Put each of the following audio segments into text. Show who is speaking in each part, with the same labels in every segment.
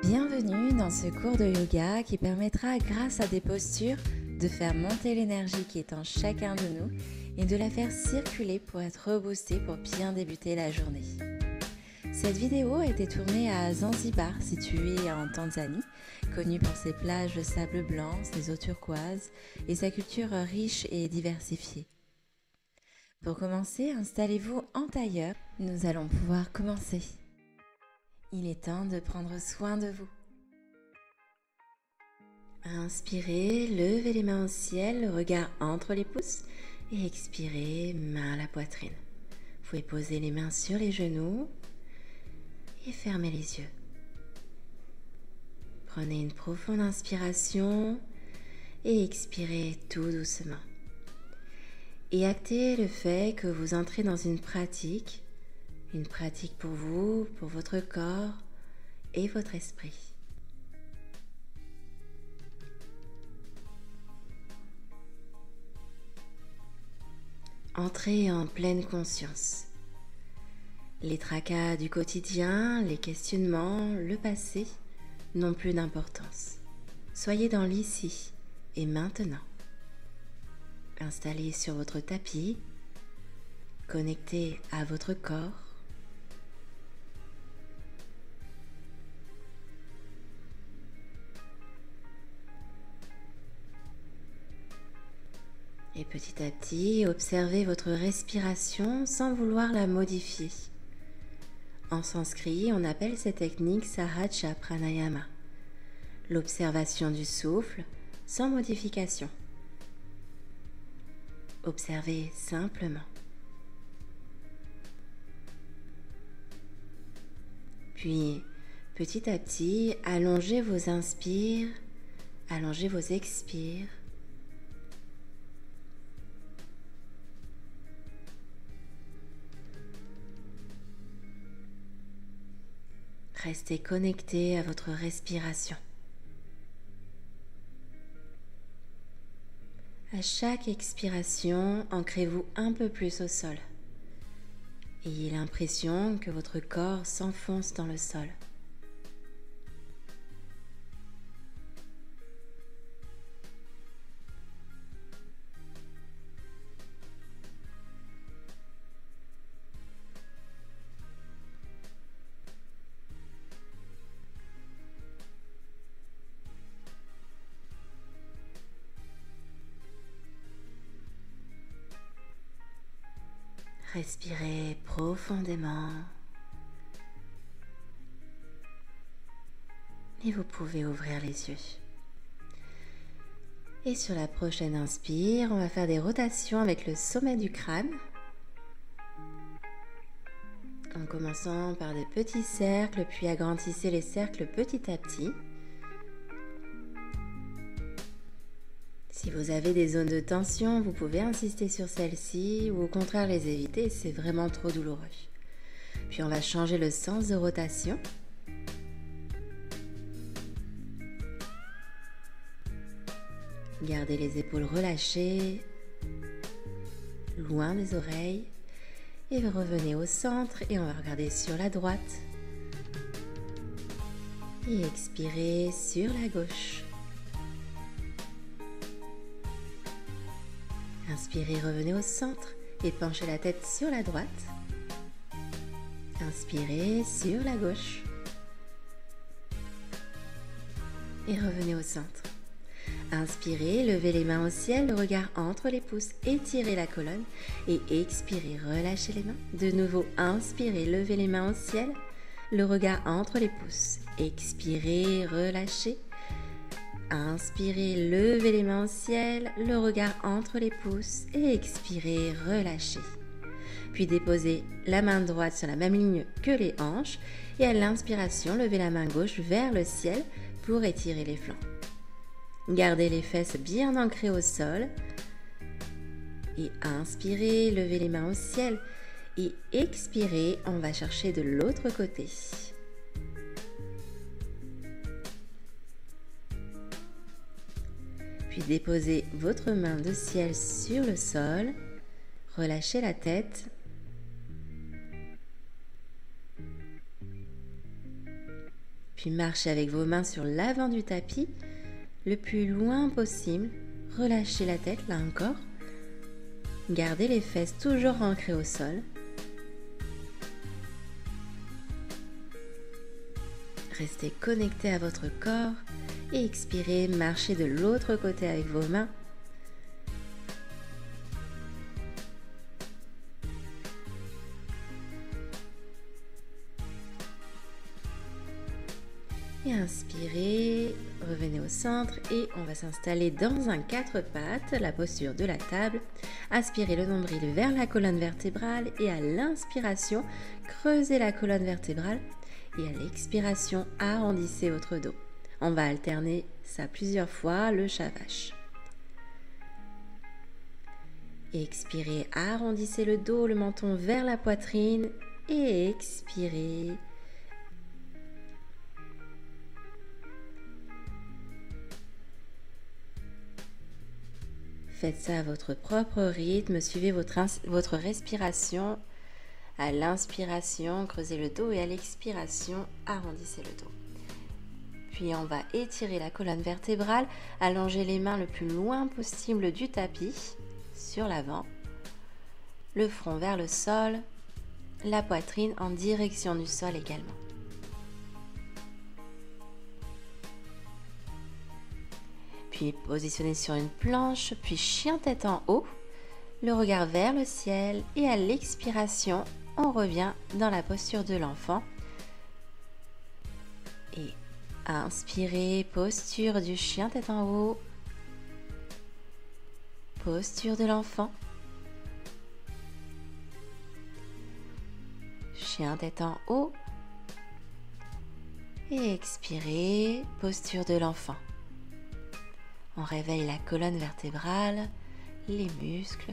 Speaker 1: Bienvenue dans ce cours de yoga qui permettra, grâce à des postures, de faire monter l'énergie qui est en chacun de nous et de la faire circuler pour être reboostée pour bien débuter la journée. Cette vidéo a été tournée à Zanzibar, située en Tanzanie, connue pour ses plages de sable blanc, ses eaux turquoises et sa culture riche et diversifiée. Pour commencer, installez-vous en tailleur. Nous allons pouvoir commencer. Il est temps de prendre soin de vous. Inspirez, levez les mains au ciel, le regard entre les pouces et expirez, main à la poitrine. Vous pouvez poser les mains sur les genoux et fermer les yeux. Prenez une profonde inspiration et expirez tout doucement. Et actez le fait que vous entrez dans une pratique pour vous, pour votre corps et votre esprit. Entrez en pleine conscience. Les tracas du quotidien, les questionnements, le passé n'ont plus d'importance. Soyez dans l'ici et maintenant. Installez sur votre tapis, connectez à votre corps. Et petit à petit, observez votre respiration sans vouloir la modifier. En sanskrit, on appelle cette technique Sahaja Pranayama, l'observation du souffle sans modification. Observez simplement. Puis, petit à petit, allongez vos inspires, allongez vos expires. Restez connecté à votre respiration. À chaque expiration, ancrez-vous un peu plus au sol. Ayez l'impression que votre corps s'enfonce dans le sol. Respirez profondément et vous pouvez ouvrir les yeux. Et sur la prochaine inspire, on va faire des rotations avec le sommet du crâne. En commençant par des petits cercles, puis agrandissez les cercles petit à petit. Si vous avez des zones de tension, vous pouvez insister sur celles-ci ou au contraire les éviter, c'est vraiment trop douloureux. Puis on va changer le sens de rotation. Gardez les épaules relâchées, loin des oreilles. Et revenez au centre et on va regarder sur la droite. Et expirez sur la gauche. Inspirez, revenez au centre et penchez la tête sur la droite. Inspirez sur la gauche. Et revenez au centre. Inspirez, levez les mains au ciel, le regard entre les pouces, étirez la colonne et expirez, relâchez les mains. De nouveau, inspirez, levez les mains au ciel, le regard entre les pouces, expirez, relâchez. Inspirez, levez les mains au ciel, le regard entre les pouces et expirez, relâchez. Puis déposez la main droite sur la même ligne que les hanches et à l'inspiration, levez la main gauche vers le ciel pour étirer les flancs. Gardez les fesses bien ancrées au sol et inspirez, levez les mains au ciel et expirez, on va chercher de l'autre côté. Puis déposez votre main de ciel sur le sol, relâchez la tête Puis marchez avec vos mains sur l'avant du tapis, le plus loin possible. Relâchez la tête, là encore. Gardez les fesses toujours ancrées au sol. Restez connecté à votre corps et expirez, marchez de l'autre côté avec vos mains. Et inspirez, revenez au centre et on va s'installer dans un 4 pattes, la posture de la table. Aspirez le nombril vers la colonne vertébrale et à l'inspiration, creusez la colonne vertébrale et à l'expiration, arrondissez votre dos. On va alterner ça plusieurs fois, le chat vache. Expirez, arrondissez le dos, le menton vers la poitrine et expirez. Faites ça à votre propre rythme, suivez votre respiration. À l'inspiration, creusez le dos et à l'expiration, arrondissez le dos. Puis on va étirer la colonne vertébrale, allonger les mains le plus loin possible du tapis, sur l'avant, le front vers le sol, la poitrine en direction du sol également. Puis positionnez sur une planche, puis chien tête en haut, le regard vers le ciel et à l'expiration, on revient dans la posture de l'enfant. Et inspirez, posture du chien tête en haut, posture de l'enfant, chien tête en haut et expirez, posture de l'enfant. On réveille la colonne vertébrale, les muscles.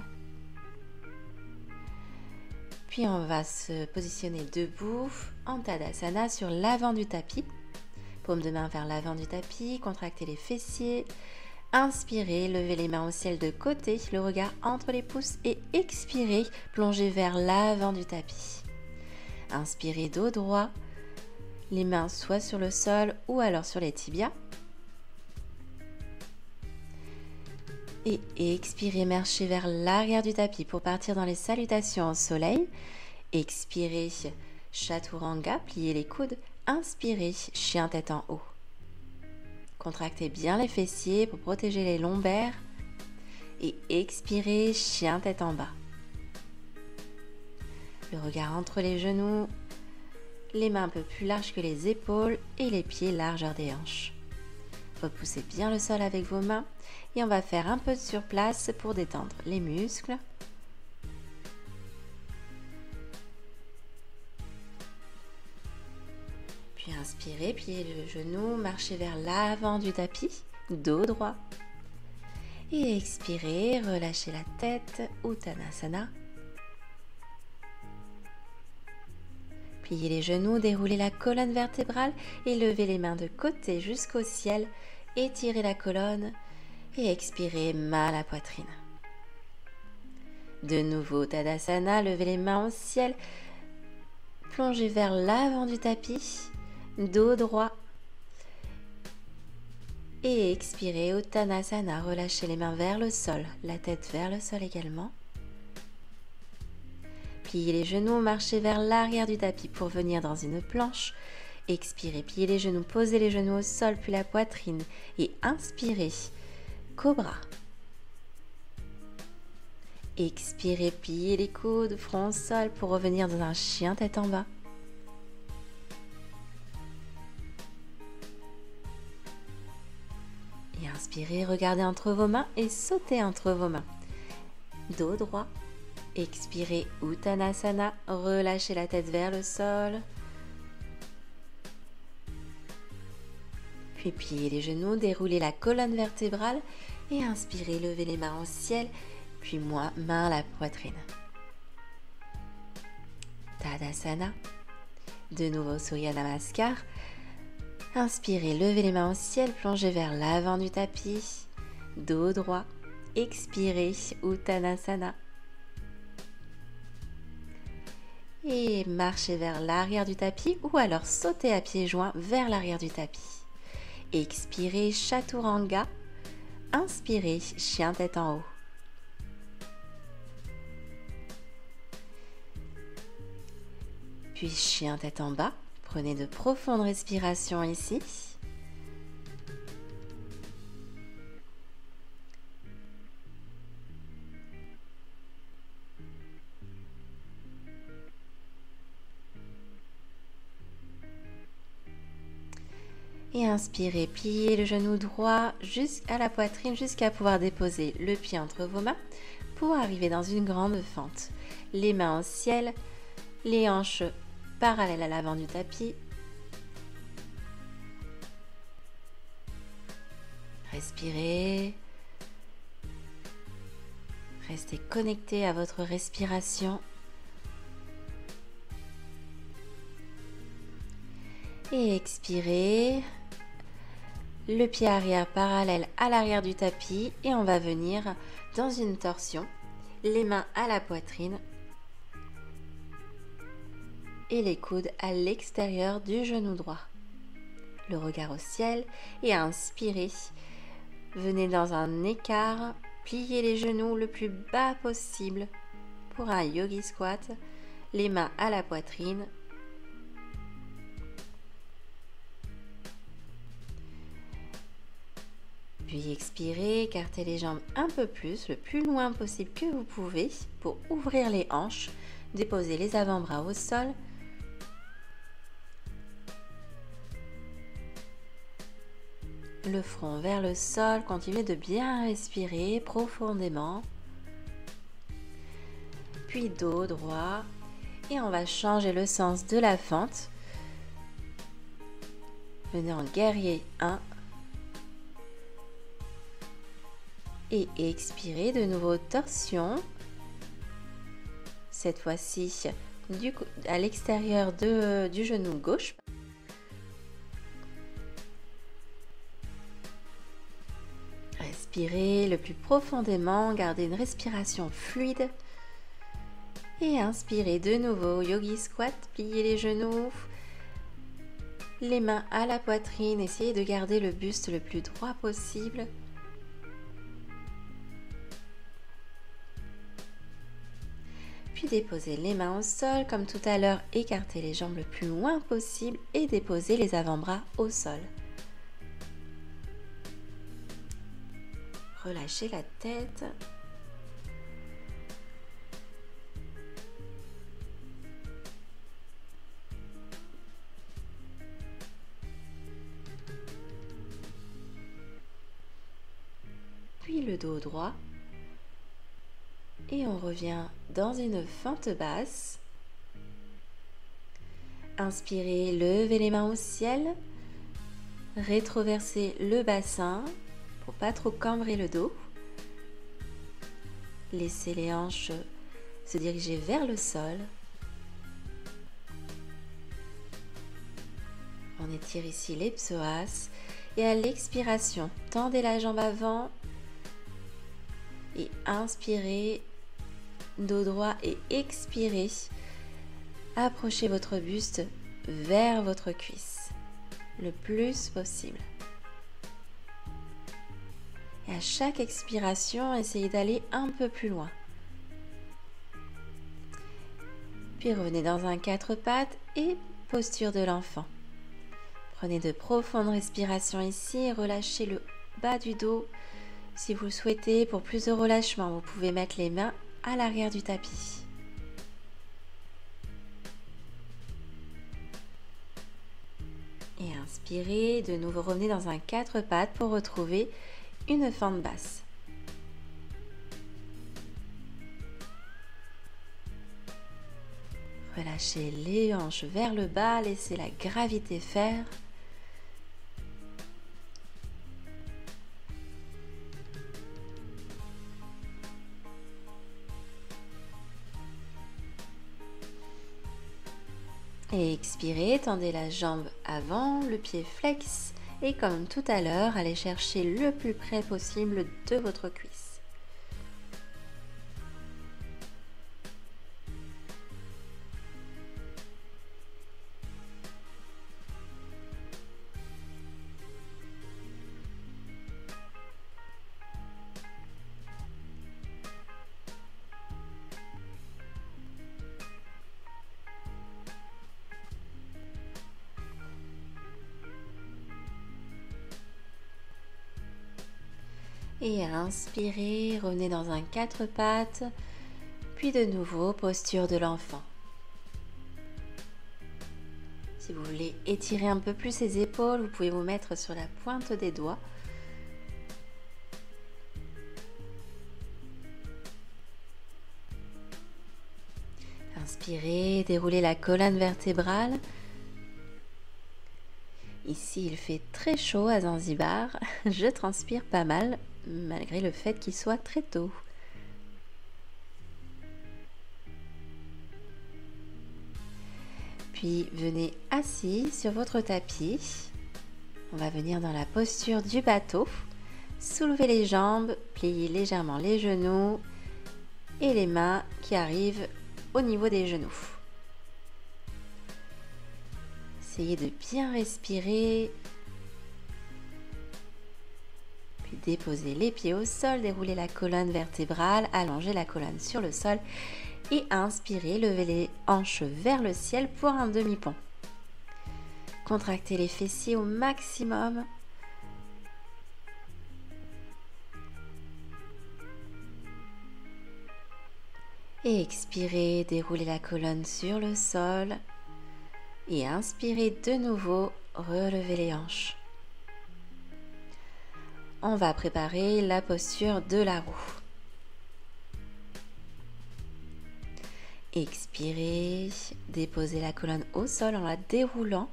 Speaker 1: Puis on va se positionner debout en Tadasana sur l'avant du tapis. Paume de main vers l'avant du tapis, contractez les fessiers. Inspirez, levez les mains au ciel de côté, le regard entre les pouces et expirez, plongez vers l'avant du tapis. Inspirez, dos droit, les mains soit sur le sol ou alors sur les tibias. Et expirez, marchez vers l'arrière du tapis pour partir dans les salutations au soleil. Expirez, chaturanga, pliez les coudes. Inspirez, chien tête en haut. Contractez bien les fessiers pour protéger les lombaires. Et expirez, chien tête en bas. Le regard entre les genoux, les mains un peu plus larges que les épaules et les pieds largeur des hanches. Repoussez bien le sol avec vos mains et on va faire un peu de surplace pour détendre les muscles. Puis inspirez, pliez le genou, marchez vers l'avant du tapis, dos droit. Et expirez, relâchez la tête, Uttanasana. Pliez les genoux, déroulez la colonne vertébrale et levez les mains de côté jusqu'au ciel. Étirez la colonne et expirez, main à la poitrine. De nouveau, Tadasana, levez les mains au ciel. Plongez vers l'avant du tapis, dos droit. Et expirez, Uttanasana, relâchez les mains vers le sol, la tête vers le sol également. Pliez les genoux, marchez vers l'arrière du tapis pour venir dans une planche. Expirez, pliez les genoux, posez les genoux au sol, puis la poitrine. Et inspirez, cobra. Expirez, pliez les coudes, front au sol pour revenir dans un chien tête en bas. Et inspirez, regardez entre vos mains et sautez entre vos mains. Dos droit. Expirez, Uttanasana, relâchez la tête vers le sol. Puis pliez les genoux, déroulez la colonne vertébrale et inspirez, levez les mains au ciel, puis main à la poitrine. Tadasana. De nouveau, Surya Namaskar. Inspirez, levez les mains au ciel, plongez vers l'avant du tapis, dos droit. Expirez, Uttanasana. Et marchez vers l'arrière du tapis ou alors sautez à pieds joints vers l'arrière du tapis. Expirez, chaturanga. Inspirez, chien tête en haut. Puis chien tête en bas. Prenez de profondes respirations ici. Et inspirez, pliez le genou droit jusqu'à la poitrine, jusqu'à pouvoir déposer le pied entre vos mains pour arriver dans une grande fente. Les mains au ciel, les hanches parallèles à l'avant du tapis. Respirez. Restez connecté à votre respiration. Et expirez. Le pied arrière parallèle à l'arrière du tapis et on va venir dans une torsion. Les mains à la poitrine et les coudes à l'extérieur du genou droit. Le regard au ciel et inspirez. Venez dans un écart, pliez les genoux le plus bas possible pour un yogi squat. Les mains à la poitrine. Puis expirez, écartez les jambes un peu plus, le plus loin possible que vous pouvez pour ouvrir les hanches. Déposez les avant-bras au sol. Le front vers le sol, continuez de bien respirer profondément. Puis dos droit. Et on va changer le sens de la fente. Venez en guerrier 1. Et expirez, de nouveau torsion. Cette fois-ci à l'extérieur du genou gauche. Respirez le plus profondément, gardez une respiration fluide. Et inspirez de nouveau, yogi squat, pliez les genoux. Les mains à la poitrine, essayez de garder le buste le plus droit possible. Puis déposez les mains au sol, comme tout à l'heure, écartez les jambes le plus loin possible et déposez les avant-bras au sol. Relâchez la tête. Puis le dos droit. Et on revient dans une fente basse. Inspirez, levez les mains au ciel. Rétroversez le bassin pour pas trop cambrer le dos. Laissez les hanches se diriger vers le sol. On étire ici les psoas. Et à l'expiration, tendez la jambe avant. Et inspirez, dos droit et expirez. Approchez votre buste vers votre cuisse le plus possible. Et à chaque expiration, essayez d'aller un peu plus loin. Puis revenez dans un 4 pattes et posture de l'enfant. Prenez de profondes respirations ici et relâchez le bas du dos. Si vous le souhaitez, pour plus de relâchement, vous pouvez mettre les mains à l'arrière du tapis. Et inspirez, de nouveau revenez dans un 4 pattes pour retrouver une fente basse. Relâchez les hanches vers le bas, laissez la gravité faire. Et expirez, tendez la jambe avant, le pied flex et comme tout à l'heure, allez chercher le plus près possible de votre cuisse. Et inspirez, revenez dans un 4 pattes, puis de nouveau posture de l'enfant. Si vous voulez étirer un peu plus les épaules, vous pouvez vous mettre sur la pointe des doigts. Inspirez, déroulez la colonne vertébrale. Ici, il fait très chaud à Zanzibar. Je transpire pas mal, malgré le fait qu'il soit très tôt. Puis, venez assis sur votre tapis. On va venir dans la posture du bateau. Soulevez les jambes, pliez légèrement les genoux et les mains qui arrivent au niveau des genoux. Essayez de bien respirer. Puis déposez les pieds au sol, déroulez la colonne vertébrale, allongez la colonne sur le sol et inspirez, levez les hanches vers le ciel pour un demi-pont. Contractez les fessiers au maximum. Et expirez, déroulez la colonne sur le sol. Et inspirez de nouveau, relevez les hanches. On va préparer la posture de la roue. Expirez, déposez la colonne au sol en la déroulant.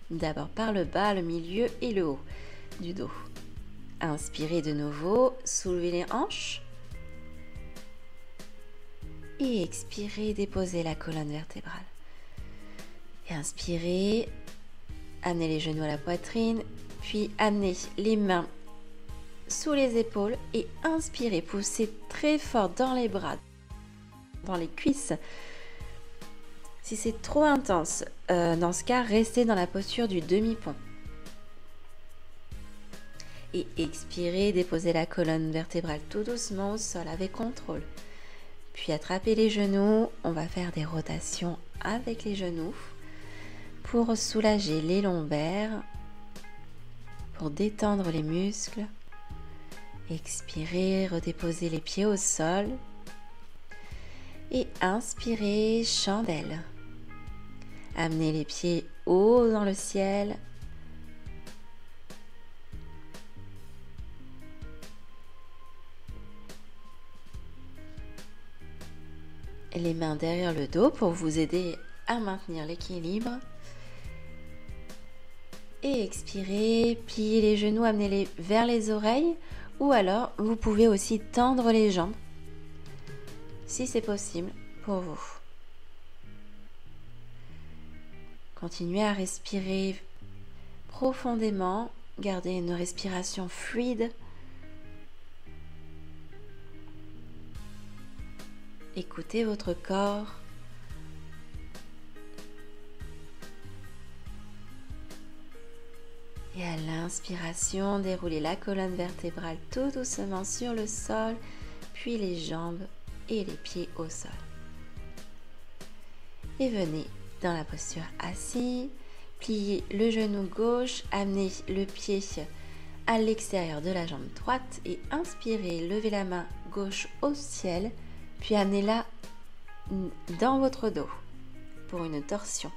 Speaker 1: D'abord par le bas, le milieu et le haut du dos. Inspirez de nouveau, soulevez les hanches. Et expirez, déposez la colonne vertébrale. Et inspirez, amenez les genoux à la poitrine, puis amenez les mains sous les épaules et inspirez, poussez très fort dans les bras, dans les cuisses. Si c'est trop intense, dans ce cas, restez dans la posture du demi-pont. Et expirez, déposez la colonne vertébrale tout doucement au sol avec contrôle. Puis attrapez les genoux, on va faire des rotations avec les genoux pour soulager les lombaires, pour détendre les muscles. Expirez, redéposez les pieds au sol. Et inspirez, chandelle. Amenez les pieds haut dans le ciel. Les mains derrière le dos pour vous aider à maintenir l'équilibre. Et expirez, pliez les genoux, amenez-les vers les oreilles ou alors vous pouvez aussi tendre les jambes si c'est possible pour vous. Continuez à respirer profondément, gardez une respiration fluide. Écoutez votre corps. Et à l'inspiration, déroulez la colonne vertébrale tout doucement sur le sol, puis les jambes et les pieds au sol. Et venez dans la posture assis, pliez le genou gauche, amenez le pied à l'extérieur de la jambe droite et inspirez, levez la main gauche au ciel, puis amenez-la dans votre dos pour une torsion.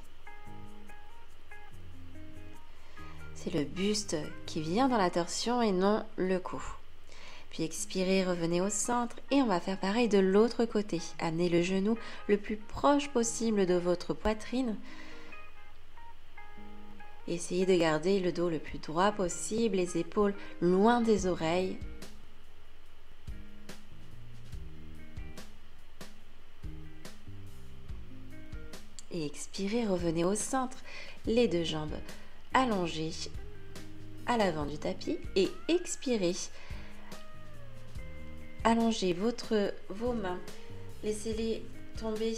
Speaker 1: C'est le buste qui vient dans la torsion et non le cou. Puis expirez, revenez au centre et on va faire pareil de l'autre côté. Amenez le genou le plus proche possible de votre poitrine. Essayez de garder le dos le plus droit possible, les épaules loin des oreilles. Et expirez, revenez au centre, les deux jambes allongées à l'avant du tapis et expirez. Allongez vos mains, laissez-les tomber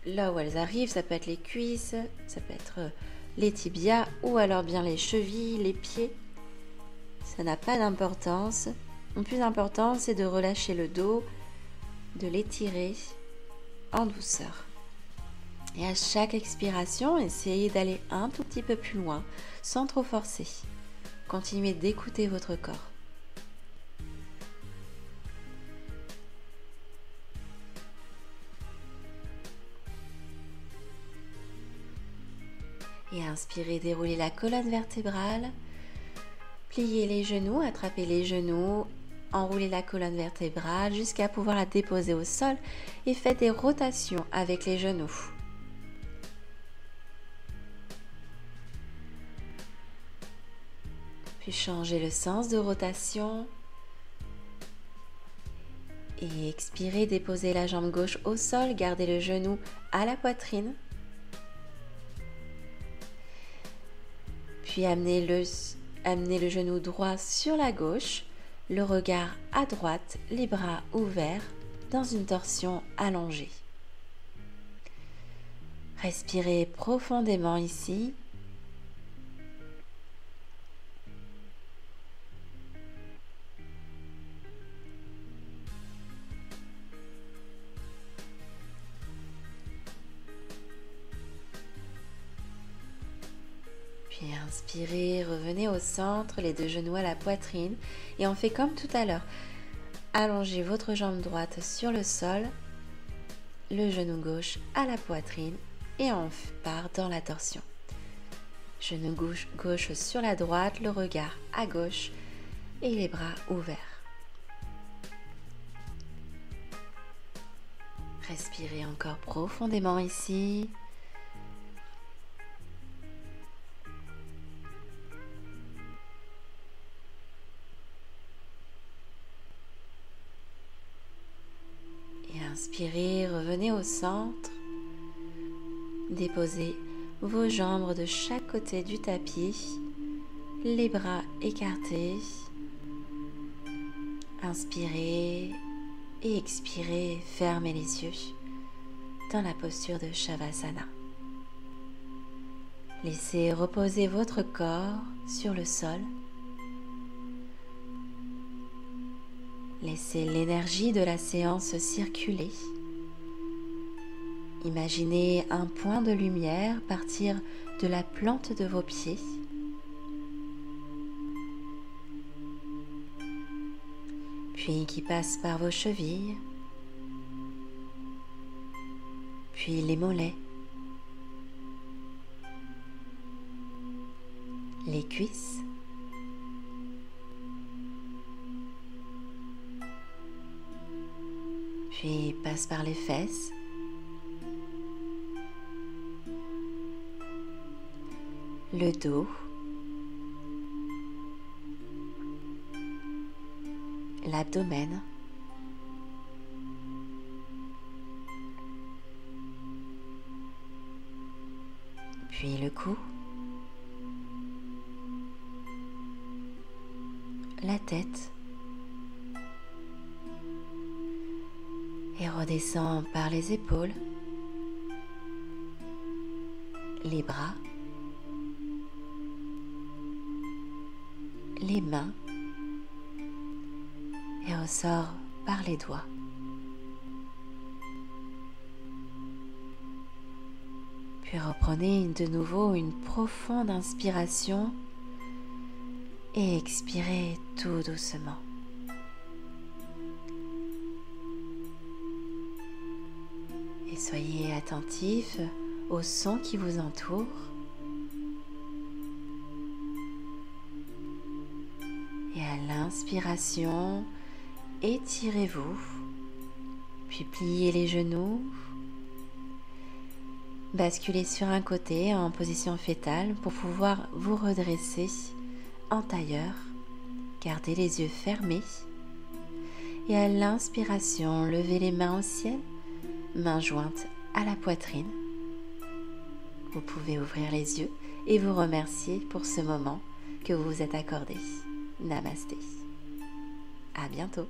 Speaker 1: là où elles arrivent, ça peut être les cuisses, ça peut être les tibias ou alors bien les chevilles, les pieds. Ça n'a pas d'importance. Le plus important, c'est de relâcher le dos, de l'étirer en douceur. Et à chaque expiration, essayez d'aller un tout petit peu plus loin, sans trop forcer. Continuez d'écouter votre corps. Et inspirez, déroulez la colonne vertébrale. Pliez les genoux, attrapez les genoux, enroulez la colonne vertébrale jusqu'à pouvoir la déposer au sol et faites des rotations avec les genoux. Puis changez le sens de rotation. Et expirez, déposez la jambe gauche au sol, gardez le genou à la poitrine. Puis amenez le genou droit sur la gauche, le regard à droite, les bras ouverts dans une torsion allongée. Respirez profondément ici. Puis inspirez, revenez au centre, les deux genoux à la poitrine et on fait comme tout à l'heure. Allongez votre jambe droite sur le sol, le genou gauche à la poitrine et on part dans la torsion. Genou gauche sur la droite, le regard à gauche et les bras ouverts. Respirez encore profondément ici. Inspirez, revenez au centre. Déposez vos jambes de chaque côté du tapis, les bras écartés. Inspirez et expirez, fermez les yeux dans la posture de Shavasana. Laissez reposer votre corps sur le sol. Laissez l'énergie de la séance circuler. Imaginez un point de lumière partir de la plante de vos pieds. Puis qui passe par vos chevilles. Puis les mollets. Les cuisses. Puis passe par les fesses, le dos, l'abdomen, puis le cou, la tête, et redescend par les épaules, les bras, les mains et ressort par les doigts. Puis reprenez de nouveau une profonde inspiration et expirez tout doucement. Et soyez attentifs aux sons qui vous entourent. Et à l'inspiration, étirez-vous, puis pliez les genoux. Basculez sur un côté en position fétale pour pouvoir vous redresser en tailleur. Gardez les yeux fermés. Et à l'inspiration, levez les mains au ciel. Mains jointes à la poitrine. Vous pouvez ouvrir les yeux et vous remercier pour ce moment que vous vous êtes accordé. Namasté. À bientôt.